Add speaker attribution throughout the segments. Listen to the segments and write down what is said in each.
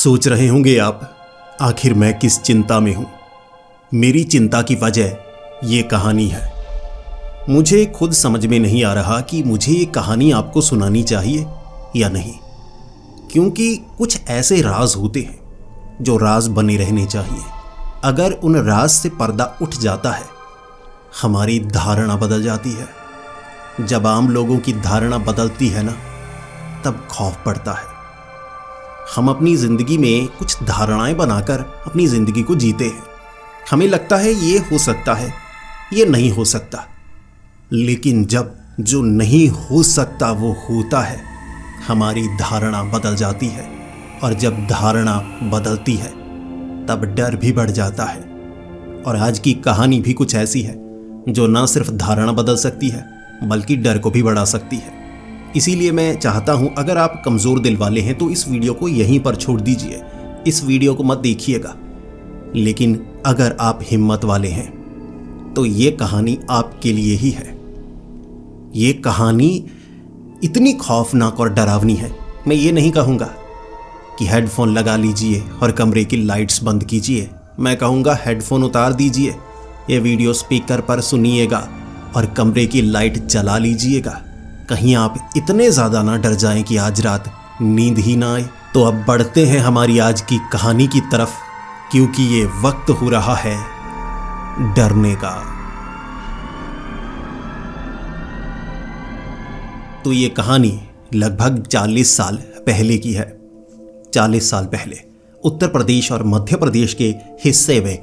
Speaker 1: सोच रहे होंगे आप, आखिर मैं किस चिंता में हूं। मेरी चिंता की वजह ये कहानी है। मुझे खुद समझ में नहीं आ रहा कि मुझे ये कहानी आपको सुनानी चाहिए या नहीं, क्योंकि कुछ ऐसे राज होते हैं जो राज बने रहने चाहिए। अगर उन राज से पर्दा उठ जाता है, हमारी धारणा बदल जाती है। जब आम लोगों की धारणा बदलती है ना, तब खौफ पड़ता है। हम अपनी ज़िंदगी में कुछ धारणाएं बनाकर अपनी ज़िंदगी को जीते हैं। हमें लगता है ये हो सकता है, ये नहीं हो सकता। लेकिन जब जो नहीं हो सकता वो होता है, हमारी धारणा बदल जाती है। और जब धारणा बदलती है, तब डर भी बढ़ जाता है। और आज की कहानी भी कुछ ऐसी है जो ना सिर्फ धारणा बदल सकती है, बल्कि डर को भी बढ़ा सकती है। इसीलिए मैं चाहता हूं, अगर आप कमज़ोर दिल वाले हैं तो इस वीडियो को यहीं पर छोड़ दीजिए। इस वीडियो को मत देखिएगा। लेकिन अगर आप हिम्मत वाले हैं तो ये कहानी आपके लिए ही है। ये कहानी इतनी खौफनाक और डरावनी है, मैं ये नहीं कहूँगा कि हेडफोन लगा लीजिए और कमरे की लाइट्स बंद कीजिए। मैं कहूँगा हेडफोन उतार दीजिए, ये वीडियो स्पीकर पर सुनिएगा और कमरे की लाइट जला लीजिएगा। कहीं आप इतने ज़्यादा ना डर जाएं कि आज रात नींद ही ना आए। तो अब बढ़ते हैं हमारी आज की कहानी की तरफ, क्योंकि ये वक्त हो रहा है डरने का। तो ये कहानी लगभग 40 साल पहले की है। 40 साल पहले उत्तर प्रदेश और मध्य प्रदेश के हिस्से में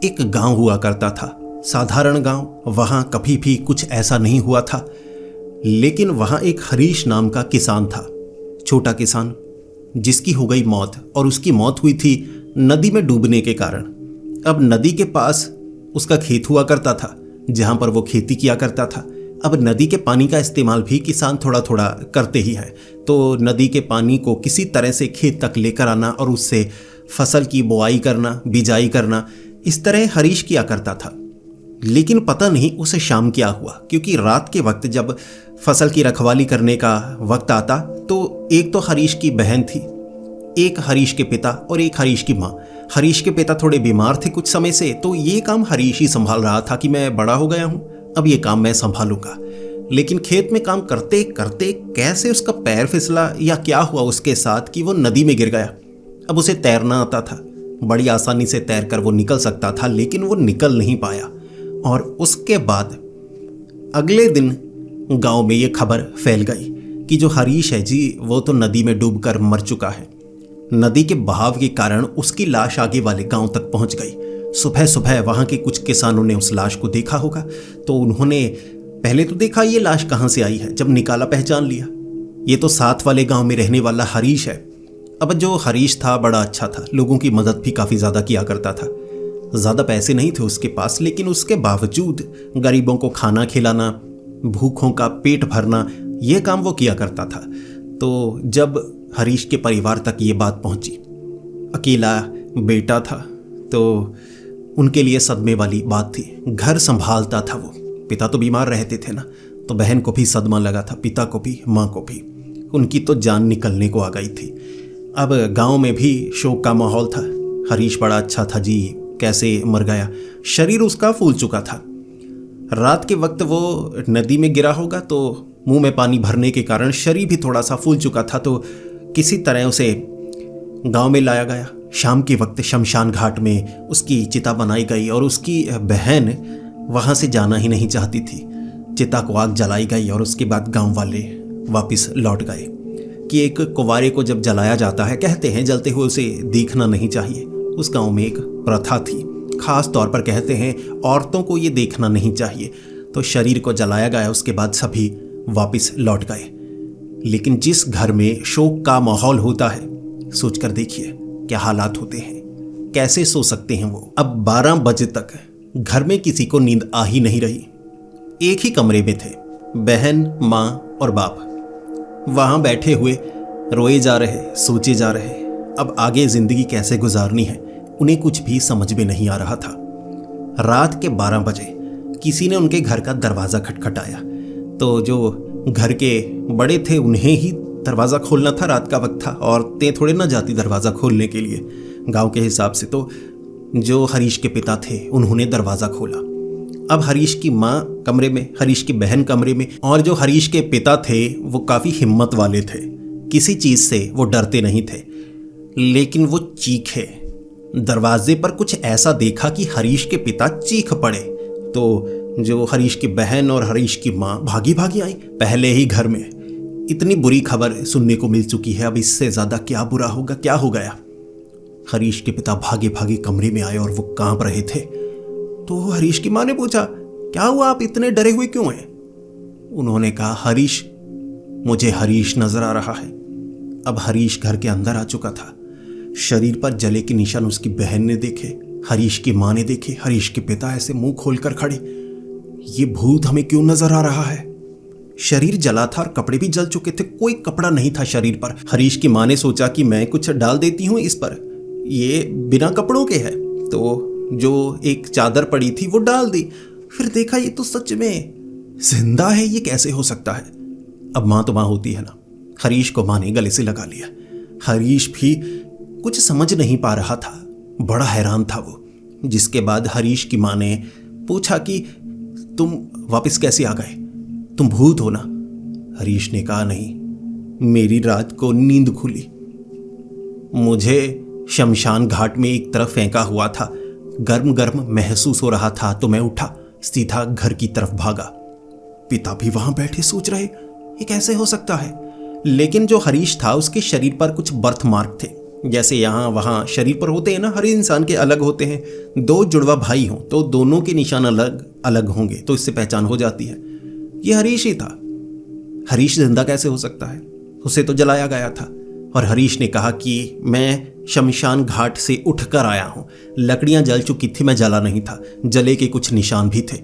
Speaker 1: एक गांव हुआ करता था। साधारण गांव, वहां कभी भी कुछ ऐसा नहीं हुआ था। लेकिन वहां एक हरीश नाम का किसान था, छोटा किसान, जिसकी हो गई मौत। और उसकी मौत हुई थी नदी में डूबने के कारण। अब नदी के पास उसका खेत हुआ करता था, जहां पर वो खेती किया करता था। अब नदी के पानी का इस्तेमाल भी किसान थोड़ा थोड़ा करते ही है। तो नदी के पानी को किसी तरह से खेत तक लेकर आना और उससे फसल की बुआई करना, बिजाई करना, इस तरह हरीश किया करता था। लेकिन पता नहीं उसे शाम क्या हुआ, क्योंकि रात के वक्त जब फसल की रखवाली करने का वक्त आता तो एक तो हरीश की बहन थी, एक हरीश के पिता और एक हरीश की माँ। हरीश के पिता थोड़े बीमार थे कुछ समय से, तो ये काम हरीश ही संभाल रहा था कि मैं बड़ा हो गया हूँ, अब ये काम मैं संभालूंगा। लेकिन खेत में काम करते करते कैसे उसका पैर फिसला या क्या हुआ उसके साथ कि वो नदी में गिर गया। अब उसे तैरना आता था, बड़ी आसानी से तैर कर वो निकल सकता था, लेकिन वो निकल नहीं पाया। और उसके बाद अगले दिन गांव में ये खबर फैल गई कि जो हरीश है जी, वो तो नदी में डूबकर मर चुका है। नदी के बहाव के कारण उसकी लाश आगे वाले गांव तक पहुंच गई। सुबह सुबह वहां के कुछ किसानों ने उस लाश को देखा होगा, तो उन्होंने पहले तो देखा ये लाश कहां से आई है। जब निकाला, पहचान लिया, ये तो साथ वाले गांव में रहने वाला हरीश है। अब जो हरीश था बड़ा अच्छा था, लोगों की मदद भी काफ़ी ज़्यादा किया करता था। ज़्यादा पैसे नहीं थे उसके पास, लेकिन उसके बावजूद गरीबों को खाना खिलाना, भूखों का पेट भरना, ये काम वो किया करता था। तो जब हरीश के परिवार तक ये बात पहुंची, अकेला बेटा था, तो उनके लिए सदमे वाली बात थी। घर संभालता था वो, पिता तो बीमार रहते थे ना, तो बहन को भी सदमा लगा था, पिता को भी, माँ को भी। उनकी तो जान निकलने को आ गई थी। अब गांव में भी शोक का माहौल था। हरीश बड़ा अच्छा था जी, कैसे मर गया। शरीर उसका फूल चुका था। रात के वक्त वो नदी में गिरा होगा, तो मुंह में पानी भरने के कारण शरीर भी थोड़ा सा फूल चुका था। तो किसी तरह उसे गांव में लाया गया। शाम के वक्त शमशान घाट में उसकी चिता बनाई गई और उसकी बहन वहां से जाना ही नहीं चाहती थी। चिता को आग जलाई गई और उसके बाद गांव वाले वापस लौट गए कि एक कुंवारे को जब जलाया जाता है, कहते हैं जलते हुए उसे देखना नहीं चाहिए। उस गांव में एक प्रथा थी, खास तौर पर कहते हैं औरतों को ये देखना नहीं चाहिए। तो शरीर को जलाया गया, उसके बाद सभी वापस लौट गए। लेकिन जिस घर में शोक का माहौल होता है, सोचकर देखिए क्या हालात होते हैं, कैसे सो सकते हैं वो। अब 12 बजे तक घर में किसी को नींद आ ही नहीं रही। एक ही कमरे में थे बहन, माँ और बाप। वहां बैठे हुए रोए जा रहे, सोचे जा रहे। अब आगे जिंदगी कैसे गुजारनी है, उन्हें कुछ भी समझ में नहीं आ रहा था। रात के 12 बजे किसी ने उनके घर का दरवाज़ा खटखटाया। तो जो घर के बड़े थे उन्हें ही दरवाज़ा खोलना था, रात का वक्त था, औरतें थोड़े ना जाती दरवाज़ा खोलने के लिए गांव के हिसाब से। तो जो हरीश के पिता थे उन्होंने दरवाज़ा खोला। अब हरीश की माँ कमरे में, हरीश की बहन कमरे में, और जो हरीश के पिता थे वो काफ़ी हिम्मत वाले थे, किसी चीज़ से वो डरते नहीं थे। लेकिन वो चीखे, दरवाजे पर कुछ ऐसा देखा कि हरीश के पिता चीख पड़े। तो जो हरीश की बहन और हरीश की माँ भागी भागी आई। पहले ही घर में इतनी बुरी खबर सुनने को मिल चुकी है, अब इससे ज़्यादा क्या बुरा होगा, क्या हो गया। हरीश के पिता भागे भागे कमरे में आए और वो कांप रहे थे। तो हरीश की माँ ने पूछा, क्या हुआ, आप इतने डरे हुए क्यों हैं? उन्होंने कहा, हरीश, मुझे हरीश नजर आ रहा है। अब हरीश घर के अंदर आ चुका था। शरीर पर जले के निशान उसकी बहन ने देखे, हरीश की माँ ने देखे, हरीश के पिता ऐसे मुंह खोलकर खड़े, ये भूत हमें क्यों नजर आ रहा है? शरीर जला था और कपड़े भी जल चुके थे, कोई कपड़ा नहीं था शरीर पर। हरीश की माँ ने सोचा कि मैं कुछ डाल देती हूँ इस पर, ये बिना कपड़ों के है। तो जो एक चादर पड़ी थी वो डाल दी। फिर देखा ये तो सच में जिंदा है, ये कैसे हो सकता है? अब माँ तो माँ होती है ना। हरीश को माँ ने गले से लगा लिया। हरीश भी कुछ समझ नहीं पा रहा था, बड़ा हैरान था वो। जिसके बाद हरीश की माँ ने पूछा कि तुम वापस कैसे आ गए, तुम भूत हो ना? हरीश ने कहा, नहीं, मेरी रात को नींद खुली, मुझे शमशान घाट में एक तरफ फेंका हुआ था, गर्म गर्म महसूस हो रहा था, तो मैं उठा, सीधा घर की तरफ भागा। पिता भी वहां बैठे सोच रहे, ये कैसे हो सकता है? लेकिन जो हरीश था उसके शरीर पर कुछ बर्थ मार्क थे, जैसे यहाँ वहाँ शरीर पर होते हैं ना, हर इंसान के अलग होते हैं। दो जुड़वा भाई हों तो दोनों के निशान अलग अलग होंगे, तो इससे पहचान हो जाती है। ये हरीश ही था। हरीश जिंदा कैसे हो सकता है? उसे तो जलाया गया था। और हरीश ने कहा कि मैं शमशान घाट से उठकर आया हूँ, लकड़ियाँ जल चुकी थी, मैं जला नहीं था, जले के कुछ निशान भी थे।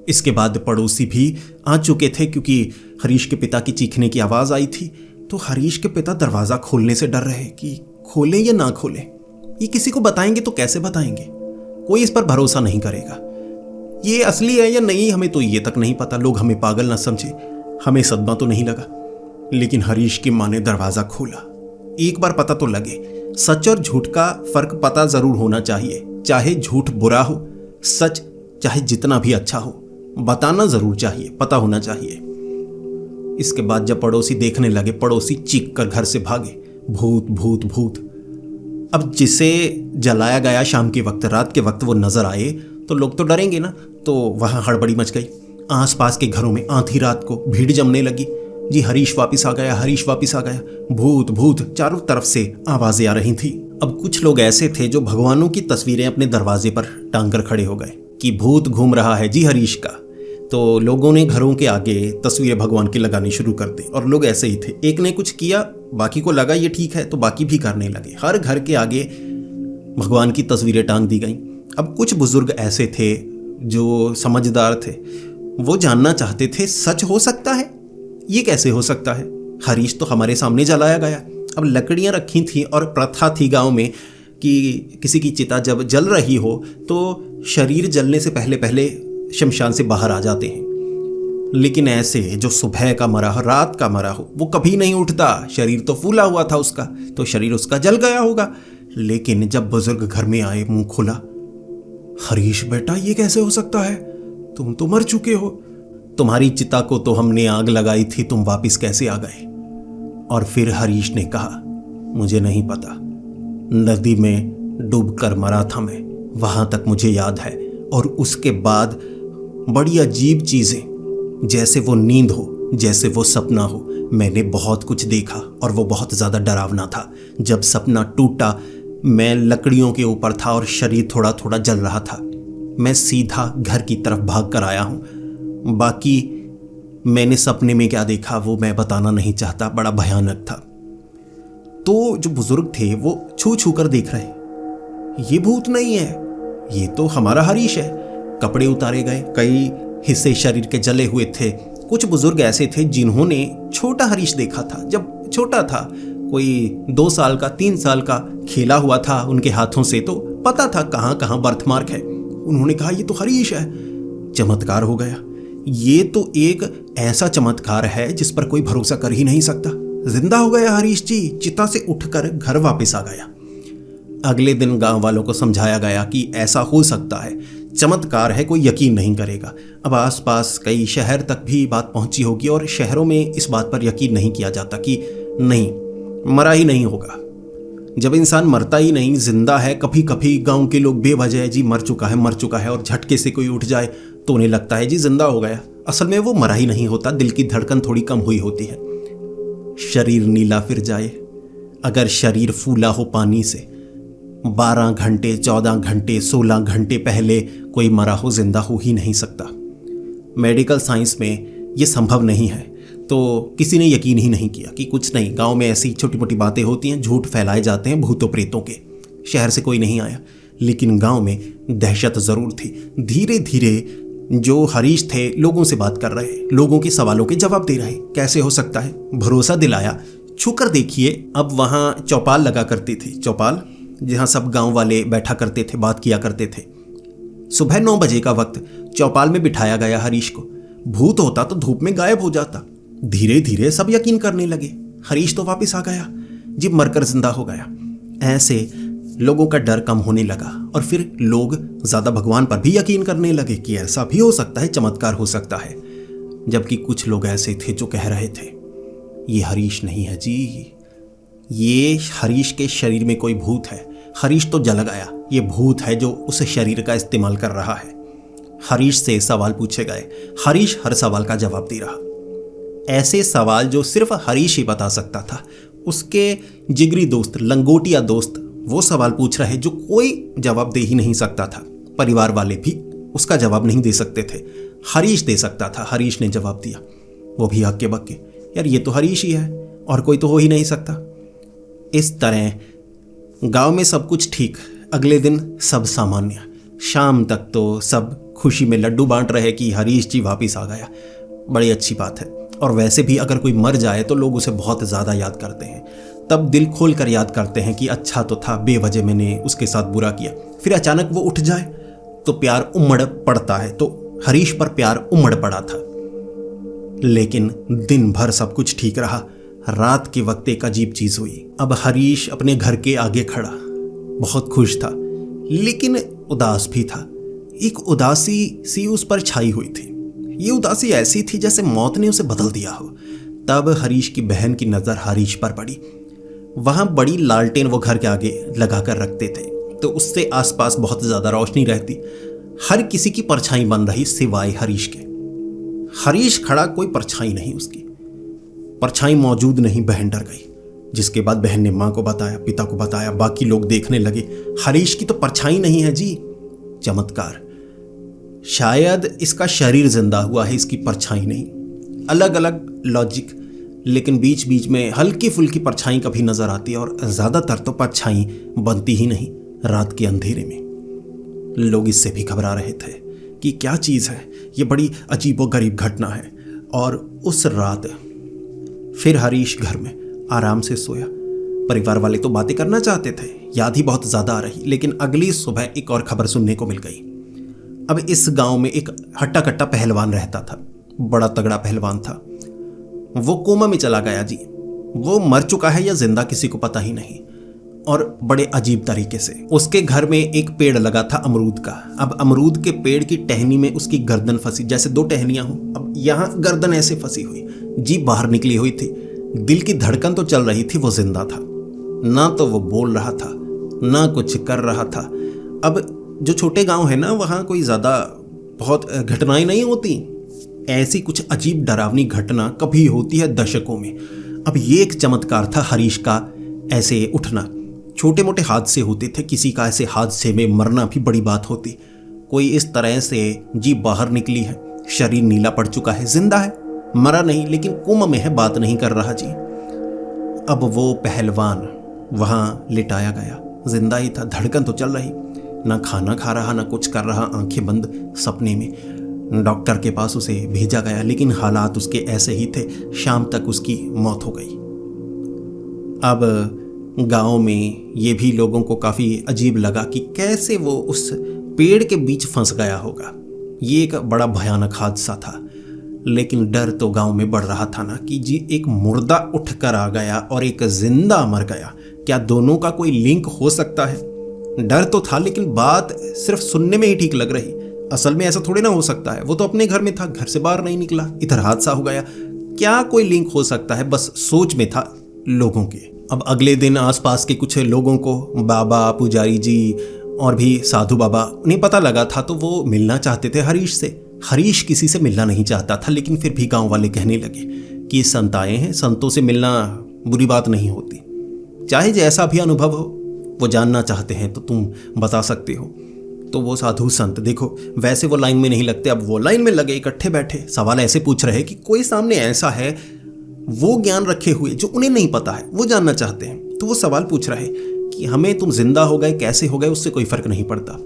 Speaker 1: इसके बाद पड़ोसी भी आ चुके थे, क्योंकि हरीश के पिता की चीखने की आवाज़ आई थी। तो हरीश के पिता दरवाज़ा खोलने से डर रहे कि खोलें या ना खोलें, ये किसी को बताएंगे तो कैसे बताएंगे, कोई इस पर भरोसा नहीं करेगा, ये असली है या नहीं हमें तो ये तक नहीं पता, लोग हमें पागल ना समझे, हमें सदमा तो नहीं लगा। लेकिन हरीश की माँ ने दरवाज़ा खोला। एक बार पता तो लगे, सच और झूठ का फर्क पता जरूर होना चाहिए, चाहे झूठ बुरा हो, सच चाहे जितना भी अच्छा हो, बताना जरूर चाहिए, पता होना चाहिए। इसके बाद जब पड़ोसी देखने लगे, पड़ोसी चीख कर घर से भागे, भूत भूत भूत। अब जिसे जलाया गया शाम के वक्त, रात के वक्त वो नजर आए तो लोग तो डरेंगे ना, तो वहां हड़बड़ी मच गई। आसपास के घरों में आधी रात को भीड़ जमने लगी, जी हरीश वापस आ गया, हरीश वापस आ गया, भूत भूत, चारों तरफ से आवाजें आ रही थी। अब कुछ लोग ऐसे थे जो भगवानों की तस्वीरें अपने दरवाजे पर टांग कर खड़े हो गए कि भूत घूम रहा है जी हरीश का। तो लोगों ने घरों के आगे तस्वीरें भगवान की लगानी शुरू कर दी, और लोग ऐसे ही थे, एक ने कुछ किया, बाकी को लगा ये ठीक है, तो बाकी भी करने लगे। हर घर के आगे भगवान की तस्वीरें टांग दी गईं। अब कुछ बुजुर्ग ऐसे थे जो समझदार थे, वो जानना चाहते थे सच हो सकता है, ये कैसे हो सकता है, हरीश तो हमारे सामने जलाया गया। अब लकड़ियां रखी थी और प्रथा थी गांव में कि किसी की चिता जब जल रही हो तो शरीर जलने से पहले पहले शमशान से बाहर आ जाते हैं। लेकिन ऐसे जो सुबह का मरा हो, रात का मरा हो, वो कभी नहीं उठता, शरीर तो फूला हुआ था उसका, तो शरीर उसका जल गया होगा। लेकिन जब बुजुर्ग घर में आए, मुंह खुला, हरीश बेटा ये कैसे हो सकता है, तुम तो मर चुके हो, तुम्हारी चिता को तो हमने आग लगाई थी, तुम वापिस कैसे आ गए? और फिर हरीश ने कहा, मुझे नहीं पता, नदी में डूबकर मरा था मैं, वहां तक मुझे याद है। और उसके बाद बड़ी अजीब चीजें, जैसे वो नींद हो, जैसे वो सपना हो, मैंने बहुत कुछ देखा और वो बहुत ज्यादा डरावना था। जब सपना टूटा, मैं लकड़ियों के ऊपर था और शरीर थोड़ा थोड़ा जल रहा था। मैं सीधा घर की तरफ भाग कर आया हूं। बाकी मैंने सपने में क्या देखा वो मैं बताना नहीं चाहता, बड़ा भयानक था। तो जो बुजुर्ग थे वो छू छू कर देख रहे, ये भूत नहीं है, ये तो हमारा हरीश है। कपड़े उतारे गए, कई हिस्से शरीर के जले हुए थे। कुछ बुजुर्ग ऐसे थे जिन्होंने छोटा हरीश देखा था, जब छोटा था, कोई 2 साल का 3 साल का, खेला हुआ था उनके हाथों से, तो पता था कहाँ कहाँ बर्थमार्क है। उन्होंने कहा ये तो हरीश है। चमत्कार हो गया। ये तो एक ऐसा चमत्कार है जिस पर कोई भरोसा कर ही नहीं सकता। जिंदा हो गया हरीश जी। चिता से उठकर घर वापस आ गया। अगले दिन गांव वालों को समझाया गया कि ऐसा हो सकता है, चमत्कार है, कोई यकीन नहीं करेगा। अब आसपास कई शहर तक भी बात पहुंची होगी और शहरों में इस बात पर यकीन नहीं किया जाता कि नहीं, मरा ही नहीं होगा। जब इंसान मरता ही नहीं, जिंदा है, कभी कभी गांव के लोग बेवजह जी मर चुका है और झटके से कोई उठ जाए तो उन्हें लगता है जी जिंदा हो गया। असल में वो मरा ही नहीं होता, दिल की धड़कन थोड़ी कम हुई होती है। शरीर नीला फिर जाए, अगर शरीर फूला हो पानी से, 12 घंटे 14 घंटे 16 घंटे पहले कोई मरा हो जिंदा हो ही नहीं सकता। मेडिकल साइंस में ये संभव नहीं है, तो किसी ने यकीन ही नहीं किया कि कुछ नहीं, गांव में ऐसी छोटी मोटी बातें होती हैं, झूठ फैलाए जाते हैं भूतों प्रेतों के। शहर से कोई नहीं आया, लेकिन गांव में दहशत ज़रूर थी। धीरे धीरे जो हरीश थे लोगों से बात कर रहे, लोगों के सवालों के जवाब दे रहे। कैसे हो सकता है, भरोसा दिलाया। छूकर देखिए, अब वहाँ चौपाल लगा करती थी, चौपाल जहाँ सब गांव वाले बैठा करते थे, बात किया करते थे। सुबह 9 बजे का वक्त चौपाल में बिठाया गया हरीश को। भूत होता तो धूप में गायब हो जाता। धीरे धीरे सब यकीन करने लगे, हरीश तो वापस आ गया, जी मरकर जिंदा हो गया। ऐसे लोगों का डर कम होने लगा और फिर लोग ज़्यादा भगवान पर भी यकीन करने लगे कि ऐसा भी हो सकता है, चमत्कार हो सकता है। जबकि कुछ लोग ऐसे थे जो कह रहे थे ये हरीश नहीं है जी, ये हरीश के शरीर में कोई भूत है, हरीश तो जल गया, ये भूत है जो उस शरीर का इस्तेमाल कर रहा है। हरीश से सवाल पूछे गए, हरीश हर सवाल का जवाब दे रहा। ऐसे सवाल जो सिर्फ हरीश ही बता सकता था। उसके जिगरी दोस्त, लंगोटिया दोस्त वो सवाल पूछ रहे जो कोई जवाब दे ही नहीं सकता था। परिवार वाले भी उसका जवाब नहीं दे सकते थे, हरीश दे सकता था। हरीश ने जवाब दिया, वो भी हक्के बक्के, यार ये तो हरीश ही है और कोई तो हो ही नहीं सकता। इस तरह गांव में सब कुछ ठीक। अगले दिन सब सामान्य। शाम तक तो सब खुशी में लड्डू बांट रहे कि हरीश जी वापिस आ गया, बड़ी अच्छी बात है। और वैसे भी अगर कोई मर जाए तो लोग उसे बहुत ज़्यादा याद करते हैं, तब दिल खोल कर याद करते हैं कि अच्छा तो था, बेवजह मैंने उसके साथ बुरा किया। फिर अचानक वो उठ जाए तो प्यार उमड़ पड़ता है, तो हरीश पर प्यार उमड़ पड़ा था। लेकिन दिन भर सब कुछ ठीक रहा। रात के वक्त एक अजीब चीज़ हुई। अब हरीश अपने घर के आगे खड़ा, बहुत खुश था लेकिन उदास भी था। एक उदासी सी उस पर छाई हुई थी। ये उदासी ऐसी थी जैसे मौत ने उसे बदल दिया हो। तब हरीश की बहन की नज़र हरीश पर पड़ी। वहाँ बड़ी लालटेन वो घर के आगे लगा कर रखते थे, तो उससे आसपास बहुत ज़्यादा रोशनी रहती। हर किसी की परछाई बन रही सिवाय हरीश के। हरीश खड़ा, कोई परछाई नहीं, उसकी परछाई मौजूद नहीं। बहन डर गई, जिसके बाद बहन ने माँ को बताया, पिता को बताया। बाकी लोग देखने लगे, हरीश की तो परछाई नहीं है जी। चमत्कार, शायद इसका शरीर जिंदा हुआ है, इसकी परछाई नहीं। अलग अलग लॉजिक, लेकिन बीच बीच में हल्की फुल्की परछाई कभी नजर आती है और ज़्यादातर तो परछाई बनती ही नहीं रात के अंधेरे में। लोग इससे भी घबरा रहे थे कि क्या चीज़ है, ये बड़ी अजीबोगरीब घटना है। और उस रात फिर हरीश घर में आराम से सोया। परिवार वाले तो बातें करना चाहते थे, याद ही बहुत ज़्यादा आ रही। लेकिन अगली सुबह एक और खबर सुनने को मिल गई। अब इस गांव में एक हट्टा कट्टा पहलवान रहता था, बड़ा तगड़ा पहलवान था। वो कोमा में चला गया जी। वो मर चुका है या जिंदा किसी को पता ही नहीं, और बड़े अजीब तरीके से। उसके घर में एक पेड़ लगा था अमरूद का। अब अमरूद के पेड़ की टहनी में उसकी गर्दन फंसी, जैसे 2 टहनियां हों। अब यहाँ गर्दन ऐसे फंसी हुई, जीभ बाहर निकली हुई थी। दिल की धड़कन तो चल रही थी, वो जिंदा था। ना तो वो बोल रहा था, ना कुछ कर रहा था। अब जो छोटे गांव है ना, वहाँ कोई ज़्यादा बहुत घटनाएं नहीं होती। ऐसी कुछ अजीब डरावनी घटना कभी होती है दशकों में। अब ये एक चमत्कार था हरीश का ऐसे उठना। छोटे मोटे हादसे होते थे, किसी का ऐसे हादसे में मरना भी बड़ी बात होती। कोई इस तरह से जीभ बाहर निकली है, शरीर नीला पड़ चुका है, जिंदा है, मरा नहीं, लेकिन कोमा में है, बात नहीं कर रहा जी। अब वो पहलवान वहाँ लिटाया गया, जिंदा ही था, धड़कन तो चल रही, ना खाना खा रहा, ना कुछ कर रहा, आंखें बंद। सपने में डॉक्टर के पास उसे भेजा गया, लेकिन हालात उसके ऐसे ही थे। शाम तक उसकी मौत हो गई। अब गांव में ये भी लोगों को काफ़ी अजीब लगा कि कैसे वो उस पेड़ के बीच फंस गया होगा। ये एक बड़ा भयानक हादसा था। लेकिन डर तो गांव में बढ़ रहा था ना कि जी एक मुर्दा उठकर आ गया और एक जिंदा मर गया, क्या दोनों का कोई लिंक हो सकता है? डर तो था, लेकिन बात सिर्फ सुनने में ही ठीक लग रही। असल में ऐसा थोड़ी ना हो सकता है, वो तो अपने घर में था, घर से बाहर नहीं निकला, इधर हादसा हो गया, क्या कोई लिंक हो सकता है? बस सोच में था लोगों के। अब अगले दिन आसपास के कुछ लोगों को, बाबा, पुजारी जी और भी साधु बाबा, उन्हें पता लगा था, तो वो मिलना चाहते थे हरीश से। हरीश किसी से मिलना नहीं चाहता था, लेकिन फिर भी गांव वाले कहने लगे कि संत आए हैं, संतों से मिलना बुरी बात नहीं होती, चाहे जैसा भी अनुभव हो, वो जानना चाहते हैं तो तुम बता सकते हो। तो वो साधु संत, देखो वैसे वो लाइन में नहीं लगते, अब वो लाइन में लगे, इकट्ठे बैठे, सवाल ऐसे पूछ रहे कि कोई सामने ऐसा है वो ज्ञान रखे हुए जो उन्हें नहीं पता है, वो जानना चाहते हैं। तो वो सवाल पूछ रहे कि हमें तुम जिंदा हो गए, कैसे हो गए, उससे कोई फर्क नहीं पड़ता।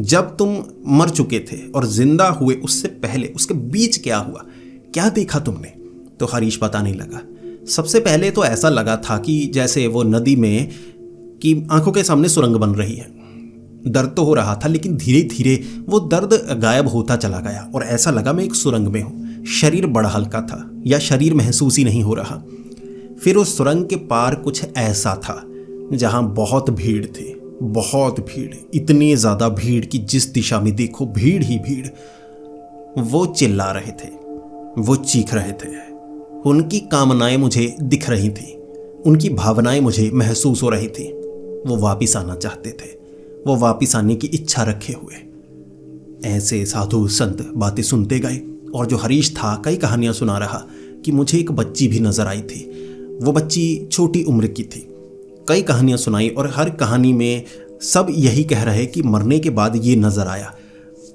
Speaker 1: जब तुम मर चुके थे और जिंदा हुए उससे पहले, उसके बीच क्या हुआ, क्या देखा तुमने? तो हरीश बताने लगा। सबसे पहले तो ऐसा लगा था कि जैसे वो नदी में कि आंखों के सामने सुरंग बन रही है। दर्द तो हो रहा था, लेकिन धीरे धीरे वो दर्द गायब होता चला गया और ऐसा लगा मैं एक सुरंग में हूँ। शरीर बड़ा हल्का था, या शरीर महसूस ही नहीं हो रहा। फिर उस सुरंग के पार कुछ ऐसा था जहां बहुत भीड़ थी, बहुत भीड़, इतनी ज्यादा भीड़ कि जिस दिशा में देखो भीड़ ही भीड़। वो चिल्ला रहे थे, वो चीख रहे थे, उनकी कामनाएं मुझे दिख रही थी, उनकी भावनाएं मुझे महसूस हो रही थी। वो वापिस आना चाहते थे, वो वापिस आने की इच्छा रखे हुए। ऐसे साधु संत बातें सुनते गए और जो हरीश था कई कहानियां सुना रहा कि मुझे एक बच्ची भी नजर आई थी। वो बच्ची छोटी उम्र की थी। कई कहानियां सुनाई और हर कहानी में सब यही कह रहे कि मरने के बाद ये नजर आया,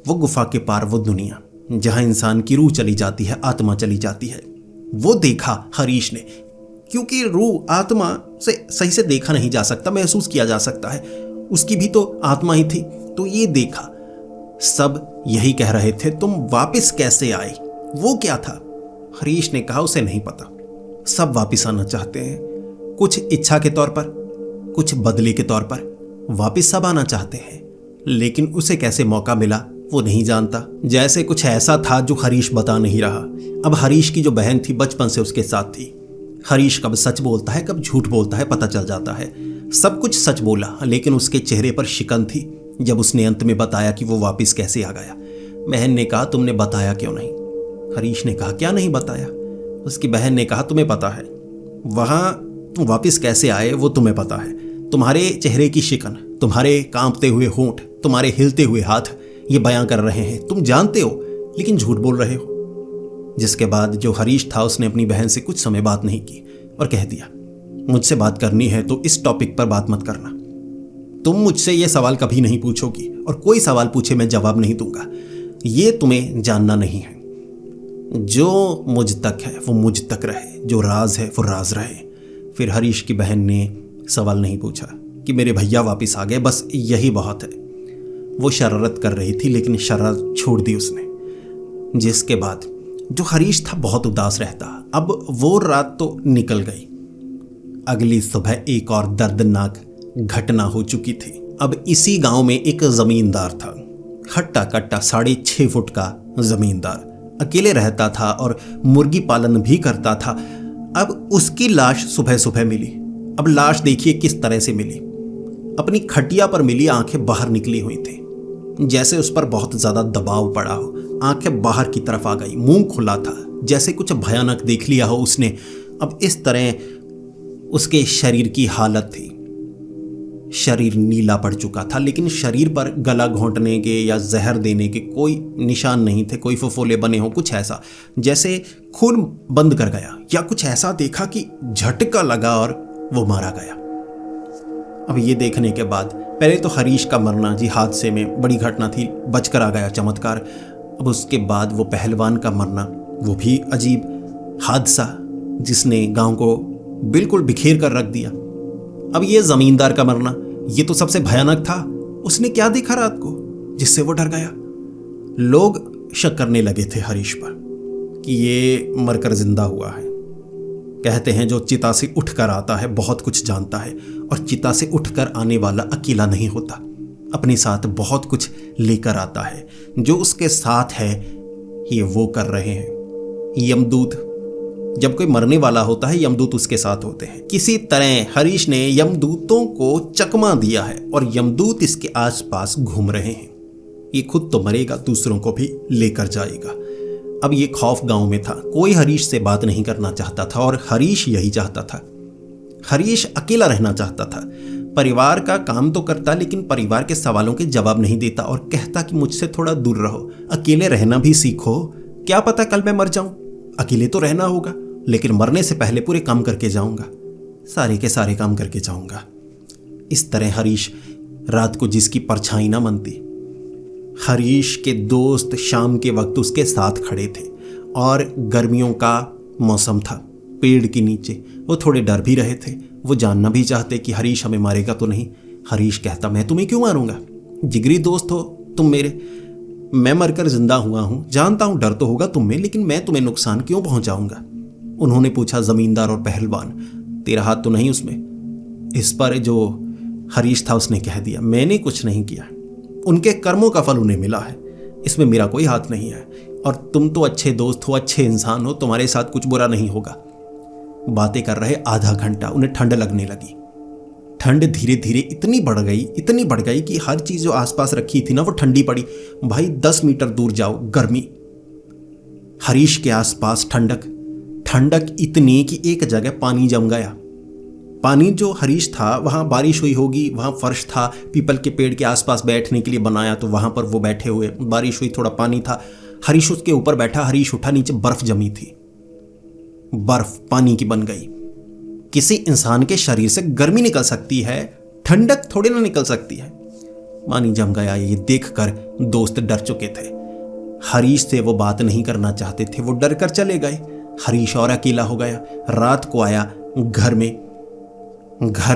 Speaker 1: वो गुफा के पार वो दुनिया जहां इंसान की रूह चली जाती है, आत्मा चली जाती है। वो देखा हरीश ने, क्योंकि रूह आत्मा से सही से देखा नहीं जा सकता, महसूस किया जा सकता है, उसकी भी तो आत्मा ही थी। तो ये देखा, सब यही कह रहे थे तुम वापस कैसे आए, वो क्या था? हरीश ने कहा उसे नहीं पता। सब वापस आना चाहते हैं, कुछ इच्छा के तौर पर, कुछ बदले के तौर पर, वापस सब आना चाहते हैं, लेकिन उसे कैसे मौका मिला वो नहीं जानता। जैसे कुछ ऐसा था जो हरीश बता नहीं रहा। अब हरीश की जो बहन थी बचपन से उसके साथ थी। हरीश कब सच बोलता है कब झूठ बोलता है पता चल जाता है। सब कुछ सच बोला, लेकिन उसके चेहरे पर शिकन थी जब उसने अंत में बताया कि वो वापस कैसे आ गया। बहन ने कहा तुमने बताया क्यों नहीं? हरीश ने कहा क्या नहीं बताया? उसकी बहन ने कहा तुम्हें पता है वहां तुम वापस कैसे आए, वो तुम्हें पता है। तुम्हारे चेहरे की शिकन, तुम्हारे कांपते हुए होंठ, तुम्हारे हिलते हुए हाथ ये बयां कर रहे हैं, तुम जानते हो लेकिन झूठ बोल रहे हो। जिसके बाद जो हरीश था उसने अपनी बहन से कुछ समय बात नहीं की और कह दिया मुझसे बात करनी है तो इस टॉपिक पर बात मत करना। तुम मुझसे ये सवाल कभी नहीं पूछोगी और कोई सवाल पूछे मैं जवाब नहीं दूंगा, ये तुम्हें जानना नहीं है। जो मुझ तक है वो मुझ तक रहे, जो राज है वो राज रहे। फिर हरीश की बहन ने सवाल नहीं पूछा कि मेरे भैया वापस आ गए, बस यही बहुत है। वो शरारत कर रही थी लेकिन शरारत छोड़ दी उसने। जिसके बाद जो हरीश था बहुत उदास रहता। अब वो रात तो निकल गई। अगली सुबह एक और दर्दनाक घटना हो चुकी थी। अब इसी गांव में एक जमींदार था, हट्टा कट्टा 6.5 फुट का जमींदार, अकेले रहता था और मुर्गी पालन भी करता था। अब उसकी लाश सुबह सुबह मिली। अब लाश देखिए किस तरह से मिली, अपनी खटिया पर मिली, आंखें बाहर निकली हुई थी, जैसे उस पर बहुत ज्यादा दबाव पड़ा हो। आंखें बाहर की तरफ आ गई, मुंह खुला था, जैसे कुछ भयानक देख लिया हो उसने। अब इस तरह उसके शरीर की हालत थी। शरीर नीला पड़ चुका था, लेकिन शरीर पर गला घोंटने के या जहर देने के कोई निशान नहीं थे, कोई फफोले बने हो, कुछ ऐसा जैसे खून बंद कर गया, या कुछ ऐसा देखा कि झटका लगा और वो मारा गया। अब ये देखने के बाद पहले तो हरीश का मरना जी हादसे में बड़ी घटना थी, बचकर आ गया, चमत्कार। अब उसके बाद वो पहलवान का मरना, वो भी अजीब हादसा जिसने गांव को बिल्कुल बिखेर कर रख दिया। अब ये जमींदार का मरना, ये तो सबसे भयानक था। उसने क्या देखा रात को जिससे वो डर गया? लोग शक करने लगे थे हरीश पर कि ये मरकर जिंदा हुआ है। कहते हैं जो चिता से उठकर आता है बहुत कुछ जानता है, और चिता से उठकर आने वाला अकेला नहीं होता, अपने साथ बहुत कुछ लेकर आता है। जो उसके साथ है ये वो कर रहे हैं। यमदूत, जब कोई मरने वाला होता है यमदूत उसके साथ होते हैं। किसी तरह हरीश ने यमदूतों को चकमा दिया है और यमदूत इसके आसपास घूम रहे हैं। ये खुद तो मरेगा, दूसरों को भी लेकर जाएगा। अब ये खौफ गांव में था। कोई हरीश से बात नहीं करना चाहता था और हरीश यही चाहता था। हरीश अकेला रहना चाहता था। परिवार का काम तो करता, लेकिन परिवार के सवालों के जवाब नहीं देता और कहता कि मुझसे थोड़ा दूर रहो, अकेले रहना भी सीखो। क्या पता कल मैं मर जाऊं, अकेले तो रहना होगा, लेकिन मरने से पहले पूरे काम करके जाऊंगा, सारे के सारे काम करके जाऊंगा। इस तरह हरीश रात को जिसकी परछाई ना मनती। हरीश के दोस्त शाम के वक्त उसके साथ खड़े थे और गर्मियों का मौसम था। पेड़ के नीचे वो थोड़े डर भी रहे थे। वो जानना भी चाहते कि हरीश हमें मारेगा तो नहीं। हरीश कहता, मैं तुम्हें क्यों मारूंगा, जिगरी दोस्त हो तुम मेरे, मैं मरकर जिंदा हुआ हूं, जानता हूं डर तो होगा तुम में, लेकिन मैं तुम्हें नुकसान क्यों पहुंचाऊंगा। उन्होंने पूछा, जमींदार और पहलवान, तेरा हाथ तो नहीं उसमें। इस पर जो हरीश था उसने कह दिया, मैंने कुछ नहीं किया, उनके कर्मों का फल उन्हें मिला है, इसमें मेरा कोई हाथ नहीं है, और तुम तो अच्छे दोस्त हो, अच्छे इंसान हो, तुम्हारे साथ कुछ बुरा नहीं होगा। बातें कर रहे आधा घंटा, उन्हें ठंड लगने लगी। ठंड धीरे धीरे इतनी बढ़ गई कि हर चीज जो आसपास रखी थी ना वो ठंडी पड़ी। भाई 10 मीटर दूर जाओ गर्मी। हरीश के आसपास ठंडक इतनी कि एक जगह पानी जम गया। पानी जो हरीश था वहां बारिश हुई होगी, वहां फर्श था पीपल के पेड़ के आसपास बैठने के लिए बनाया, तो वहां पर वो बैठे हुए, बारिश हुई, थोड़ा पानी था, हरीश उसके ऊपर बैठा। हरीश उठा, नीचे बर्फ जमी थी, बर्फ पानी की बन गई। किसी इंसान के शरीर से गर्मी निकल सकती है, ठंडक थोड़ी ना निकल सकती है। पानी जम गया। ये देखकर दोस्त डर चुके थे। हरीश से वो बात नहीं करना चाहते थे, वो डर कर चले गए। हरीश और अकेला हो गया। रात को आया घर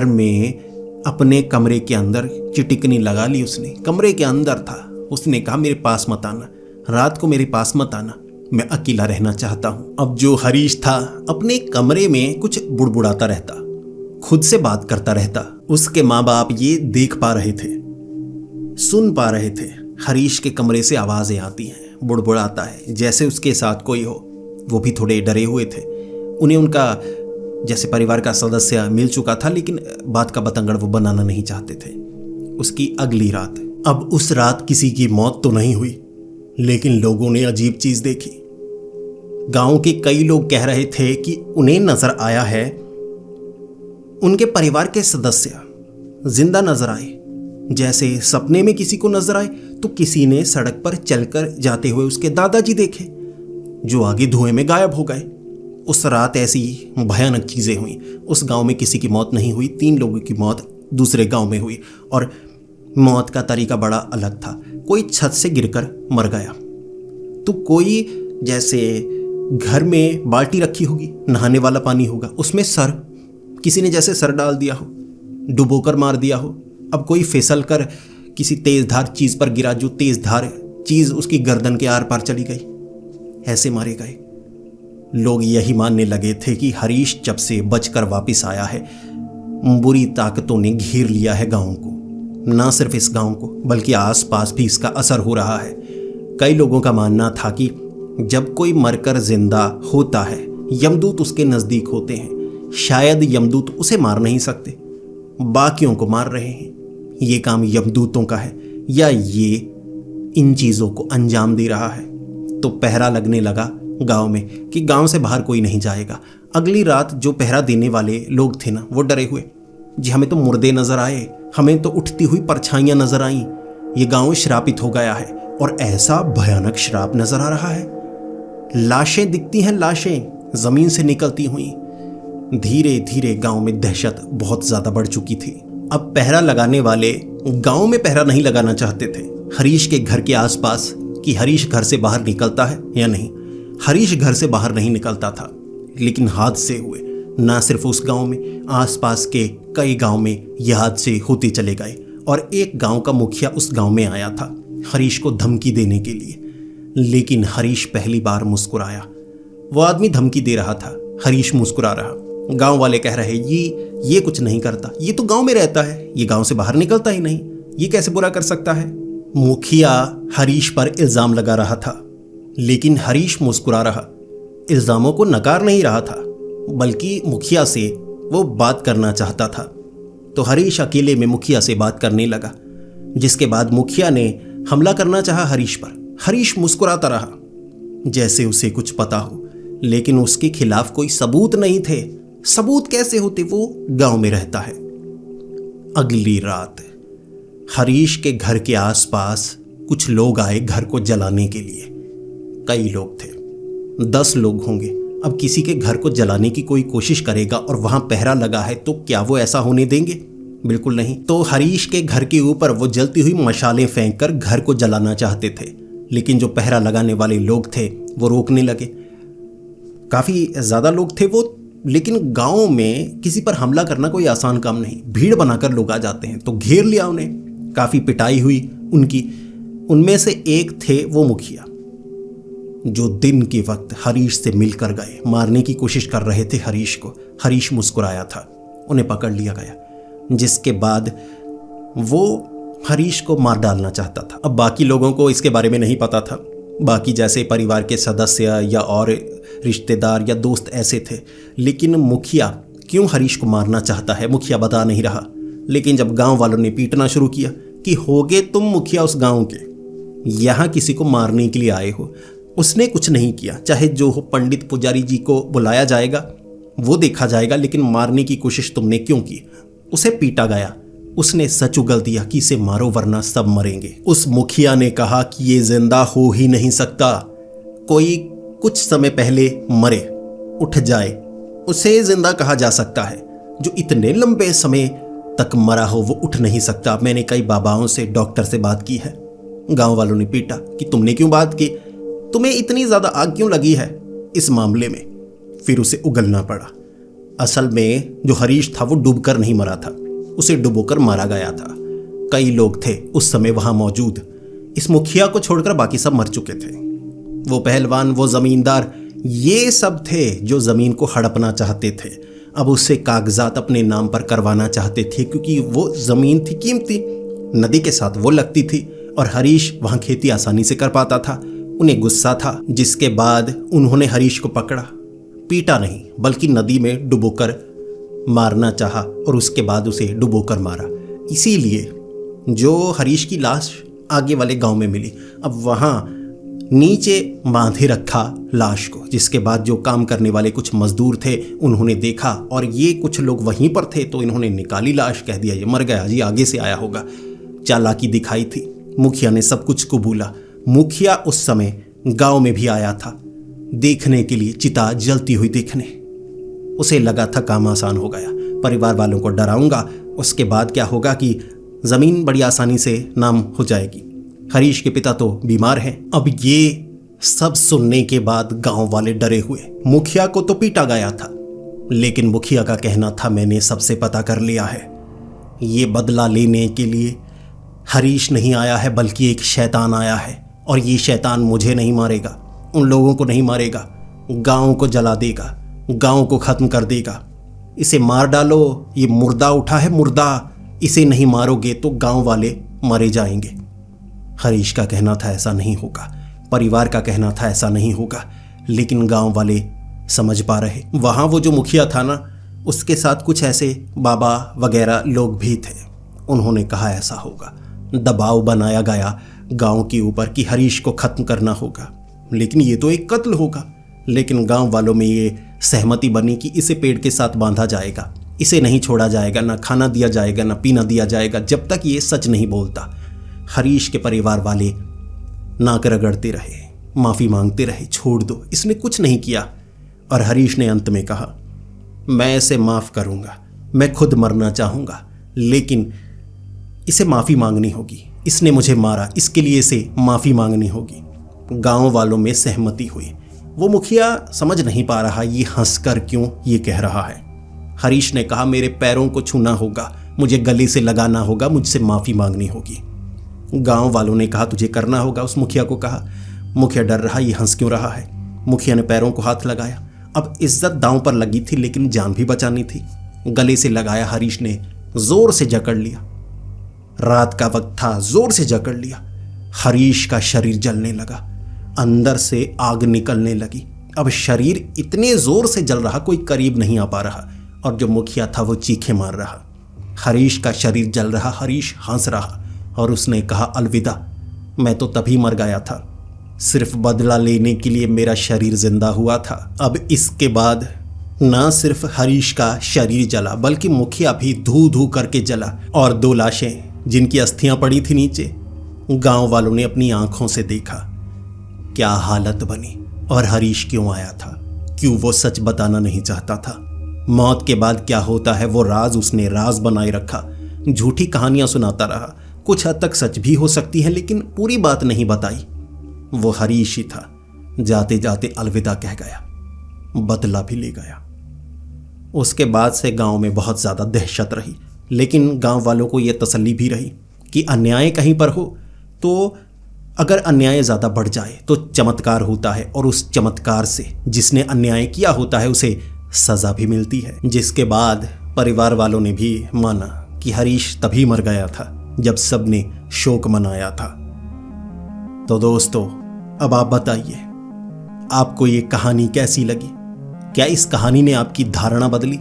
Speaker 1: में अपने कमरे के अंदर चिटिकनी लगा ली उसने, कमरे के अंदर था। उसने कहा, मेरे पास मत आना, रात को मेरे पास मत आना, मैं अकेला रहना चाहता हूं। अब जो हरीश था अपने कमरे में कुछ बुड़बुड़ाता रहता, खुद से बात करता रहता। उसके माँ बाप ये देख पा रहे थे, सुन पा रहे थे। हरीश के कमरे से आवाजें आती हैं, बुड़बुड़ाता है, जैसे उसके साथ कोई हो। वो भी थोड़े डरे हुए थे। उन्हें उनका जैसे परिवार का सदस्य मिल चुका था, लेकिन बात का बतंगड़ वो बनाना नहीं चाहते थे। उसकी अगली रात, अब उस रात किसी की मौत तो नहीं हुई, लेकिन लोगों ने अजीब चीज देखी। गांव के कई लोग कह रहे थे कि उन्हें नजर आया है, उनके परिवार के सदस्य जिंदा नजर आए, जैसे सपने में किसी को नजर आए। तो किसी ने सड़क पर चलकर जाते हुए उसके दादाजी देखे, जो आगे धुएं में गायब हो गए। उस रात ऐसी भयानक चीजें हुई। उस गांव में किसी की मौत नहीं हुई, 3 लोगों की मौत दूसरे गांव में हुई, और मौत का तरीका बड़ा अलग था। कोई छत से गिरकर मर गया, तो कोई जैसे घर में बाल्टी रखी होगी, नहाने वाला पानी होगा, उसमें किसी ने जैसे सर डाल दिया हो, डुबोकर मार दिया हो। अब कोई फिसल कर किसी तेजधार चीज पर गिरा, जो तेजधार चीज उसकी गर्दन के आर पार चली गई, ऐसे मारे गए। लोग यही मानने लगे थे कि हरीश जब से बचकर वापस आया है, बुरी ताकतों ने घेर लिया है गांव को। ना सिर्फ इस गांव को, बल्कि आसपास भी इसका असर हो रहा है। कई लोगों का मानना था कि जब कोई मरकर जिंदा होता है, यमदूत उसके नजदीक होते हैं। शायद यमदूत उसे मार नहीं सकते, बाकियों को मार रहे हैं। ये काम यमदूतों का है, या ये इन चीजों को अंजाम दे रहा है। तो पहरा लगने लगा गांव में कि गांव से बाहर कोई नहीं जाएगा। अगली रात जो पहरा देने वाले लोग थे ना, वो डरे हुए, जी हमें तो मुर्दे नजर आए, हमें तो उठती हुई परछाइयां नजर आईं, ये गांव श्रापित हो गया है। और ऐसा भयानक श्राप नजर आ रहा है। लाशें दिखती हैं, लाशें जमीन से निकलती हुई। धीरे धीरे गांव में दहशत बहुत ज्यादा बढ़ चुकी थी। अब पहरा लगाने वाले गांव में पहरा नहीं लगाना चाहते थे हरीश के घर के आसपास, कि हरीश घर से बाहर निकलता है या नहीं। हरीश घर से बाहर नहीं निकलता था, लेकिन हादसे हुए। ना सिर्फ उस गांव में, आसपास के कई गांव में यह हादसे होते चले गए। और एक गांव का मुखिया उस गांव में आया था हरीश को धमकी देने के लिए, लेकिन हरीश पहली बार मुस्कुराया। वो आदमी धमकी दे रहा था, हरीश मुस्कुरा रहा। गांव वाले कह रहे, ये कुछ नहीं करता, ये तो गांव में रहता है, ये गांव से बाहर निकलता ही नहीं, ये कैसे बुरा कर सकता है। मुखिया हरीश पर इल्जाम लगा रहा था, लेकिन हरीश मुस्कुरा रहा। इल्ज़ामों को नकार नहीं रहा था, बल्कि मुखिया से वो बात करना चाहता था। तो हरीश अकेले में मुखिया से बात करने लगा, जिसके बाद मुखिया ने हमला करना चाहा हरीश पर। हरीश मुस्कुराता रहा जैसे उसे कुछ पता हो, लेकिन उसके खिलाफ कोई सबूत नहीं थे। सबूत कैसे होते, वो गांव में रहता है। अगली रात हरीश के घर के आसपास कुछ लोग आए घर को जलाने के लिए। कई लोग थे, 10 लोग होंगे। अब किसी के घर को जलाने की कोई कोशिश करेगा और वहां पहरा लगा है तो क्या वो ऐसा होने देंगे? बिल्कुल नहीं। तो हरीश के घर के ऊपर वो जलती हुई मशालें फेंक कर घर को जलाना चाहते थे, लेकिन जो पहरा लगाने वाले लोग थे वो रोकने लगे। काफ़ी ज़्यादा लोग थे वो, लेकिन गांव में किसी पर हमला करना कोई आसान काम नहीं। भीड़ बनाकर लोग आ जाते हैं, तो घेर लिया उन्हें। काफ़ी पिटाई हुई उनकी। उनमें से एक थे वो मुखिया, जो दिन के वक्त हरीश से मिलकर गए, मारने की कोशिश कर रहे थे हरीश को। हरीश मुस्कुराया था, उन्हें पकड़ लिया गया, जिसके बाद वो हरीश को मार डालना चाहता था। अब बाकी लोगों को इसके बारे में नहीं पता था। बाकी जैसे परिवार के सदस्य या और रिश्तेदार या दोस्त ऐसे थे, लेकिन मुखिया क्यों हरीश को मारना चाहता है मुखिया बता नहीं रहा। लेकिन जब गांव वालों ने पीटना शुरू किया कि होगे तुम मुखिया उस गांव के, यहाँ किसी को मारने के लिए आए हो, उसने कुछ नहीं किया। चाहे जो हो, पंडित पुजारी जी को बुलाया जाएगा, वो देखा जाएगा, लेकिन मारने की कोशिश तुमने क्यों की? उसे पीटा गया। उसने सच उगल दिया कि इसे मारो वरना सब मरेंगे। उस मुखिया ने कहा कि ये जिंदा हो ही नहीं सकता। कोई कुछ समय पहले मरे, उठ जाए, उसे जिंदा कहा जा सकता है। जो इतने लंबे समय तक मरा हो वो उठ नहीं सकता। मैंने कई बाबाओं से, डॉक्टर से बात की है। गांव वालों ने पीटा कि तुमने क्यों बात की, तुम्हें इतनी ज्यादा आग क्यों लगी है इस मामले में। फिर उसे उगलना पड़ा। असल में जो हरीश था वो डूबकर नहीं मरा था, उसे डुबोकर मारा गया था। कई लोग थे उस समय वहां मौजूद। इस मुखिया को छोड़कर बाकी सब मर चुके थे। वो पहलवान, वो जमींदार, ये सब थे जो जमीन को हड़पना चाहते थे। अब उससे कागजात अपने नाम पर करवाना चाहते थे, क्योंकि वो जमीन थी कीमती, नदी के साथ वो लगती थी और हरीश वहां खेती आसानी से कर पाता था। उन्हें गुस्सा था, जिसके बाद उन्होंने हरीश को पकड़ा, पीटा नहीं बल्कि नदी में डुबोकर मारना चाहा और उसके बाद उसे डुबोकर मारा। इसीलिए जो हरीश की लाश आगे वाले गांव में मिली, अब वहां नीचे बांधे रखा लाश को, जिसके बाद जो काम करने वाले कुछ मजदूर थे उन्होंने देखा और ये कुछ लोग वहीं पर थे, तो इन्होंने निकाली लाश, कह दिया ये मर गया जी, आगे से आया होगा। चालाकी दिखाई थी। मुखिया ने सब कुछ कबूला। मुखिया उस समय गांव में भी आया था देखने के लिए, चिता जलती हुई देखने। उसे लगा था काम आसान हो गया, परिवार वालों को डराऊंगा, उसके बाद क्या होगा कि जमीन बड़ी आसानी से नाम हो जाएगी। हरीश के पिता तो बीमार हैं। अब ये सब सुनने के बाद गांव वाले डरे हुए। मुखिया को तो पीटा गया था, लेकिन मुखिया का कहना था मैंने सबसे पता कर लिया है, ये बदला लेने के लिए हरीश नहीं आया है बल्कि एक शैतान आया है, और ये शैतान मुझे नहीं मारेगा, उन लोगों को नहीं मारेगा, गांव को जला देगा, गांव को खत्म कर देगा। इसे मार डालो, ये मुर्दा उठा है मुर्दा, इसे नहीं मारोगे तो गांव वाले मरे जाएंगे। हरीश का कहना था ऐसा नहीं होगा, परिवार का कहना था ऐसा नहीं होगा, लेकिन गांव वाले समझ पा रहे। वहां वो जो मुखिया था ना, उसके साथ कुछ ऐसे बाबा वगैरह लोग भी थे। उन्होंने कहा ऐसा होगा। दबाव बनाया गया गांव के ऊपर कि हरीश को खत्म करना होगा, लेकिन ये तो एक कत्ल होगा। लेकिन गांव वालों में ये सहमति बनी कि इसे पेड़ के साथ बांधा जाएगा, इसे नहीं छोड़ा जाएगा, ना खाना दिया जाएगा, ना पीना दिया जाएगा, जब तक ये सच नहीं बोलता। हरीश के परिवार वाले नाक रगड़ते रहे, माफ़ी मांगते रहे, छोड़ दो, इसने कुछ नहीं किया। और हरीश ने अंत में कहा मैं इसे माफ़ करूँगा, मैं खुद मरना चाहूँगा, लेकिन इसे माफ़ी मांगनी होगी, इसने मुझे मारा, इसके लिए इसे माफ़ी मांगनी होगी। गांव वालों में सहमति हुई। वो मुखिया समझ नहीं पा रहा ये हंसकर क्यों ये कह रहा है। हरीश ने कहा मेरे पैरों को छूना होगा, मुझे गले से लगाना होगा, मुझसे माफ़ी मांगनी होगी। गांव वालों ने कहा तुझे करना होगा, उस मुखिया को कहा। मुखिया डर रहा, ये हंस क्यों रहा है। मुखिया ने पैरों को हाथ लगाया। अब इज्जत दांव पर लगी थी, लेकिन जान भी बचानी थी। गले से लगाया, हरीश ने जोर से जकड़ लिया। रात का वक्त था, जोर से जकड़ लिया। हरीश का शरीर जलने लगा, अंदर से आग निकलने लगी, अब शरीर इतने जोर से जल रहा कोई करीब नहीं आ पा रहा, और जो मुखिया था वो चीखें मार रहा। हरीश का शरीर जल रहा, हरीश हंस रहा और उसने कहा, अलविदा, मैं तो तभी मर गया था, सिर्फ बदला लेने के लिए मेरा शरीर जिंदा हुआ था। अब इसके बाद ना सिर्फ हरीश का शरीर जला बल्कि मुखिया भी धू धू करके जला, और 2 लाशें जिनकी अस्थियां पड़ी थी नीचे, गांव वालों ने अपनी आंखों से देखा। क्या हालत बनी, और हरीश क्यों आया था? क्यों वो सच बताना नहीं चाहता था? मौत के बाद क्या होता है वो राज उसने राज बनाए रखा। झूठी कहानियां सुनाता रहा, कुछ हद तक सच भी हो सकती है, लेकिन पूरी बात नहीं बताई। वो हरीश ही था, जाते जाते अलविदा कह गया, बदला भी ले गया। उसके बाद से गांव में बहुत ज़्यादा दहशत रही, लेकिन गांव वालों को यह तसल्ली भी रही कि अन्याय कहीं पर हो तो अगर अन्याय ज़्यादा बढ़ जाए तो चमत्कार होता है, और उस चमत्कार से जिसने अन्याय किया होता है उसे सज़ा भी मिलती है। जिसके बाद परिवार वालों ने भी माना कि हरीश तभी मर गया था जब सबने शोक मनाया था। तो दोस्तों, अब आप बताइए, आपको ये कहानी कैसी लगी? क्या इस कहानी ने आपकी धारणा बदली?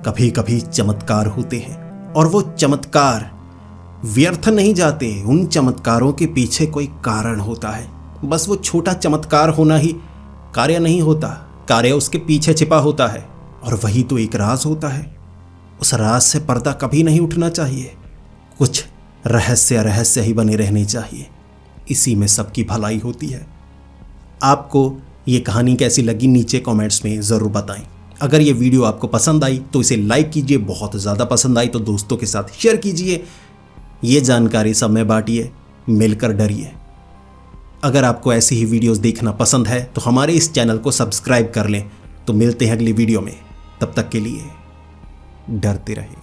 Speaker 1: कभी कभी चमत्कार होते हैं, और वो चमत्कार व्यर्थ नहीं जाते। उन चमत्कारों के पीछे कोई कारण होता है। बस वो छोटा चमत्कार होना ही कार्य नहीं होता, कार्य उसके पीछे छिपा होता है, और वही तो एक राज होता है। उस राज से पर्दा कभी नहीं उठना चाहिए। कुछ रहस्य ही बने रहने चाहिए। इसी में सबकी भलाई होती है। आपको ये कहानी कैसी लगी नीचे कमेंट्स में ज़रूर बताएं। अगर ये वीडियो आपको पसंद आई तो इसे लाइक कीजिए, बहुत ज़्यादा पसंद आई तो दोस्तों के साथ शेयर कीजिए। ये जानकारी सब में बांटिए, मिलकर डरिए। अगर आपको ऐसी ही वीडियोस देखना पसंद है तो हमारे इस चैनल को सब्सक्राइब कर लें। तो मिलते हैं अगली वीडियो में, तब तक के लिए डरते रहें।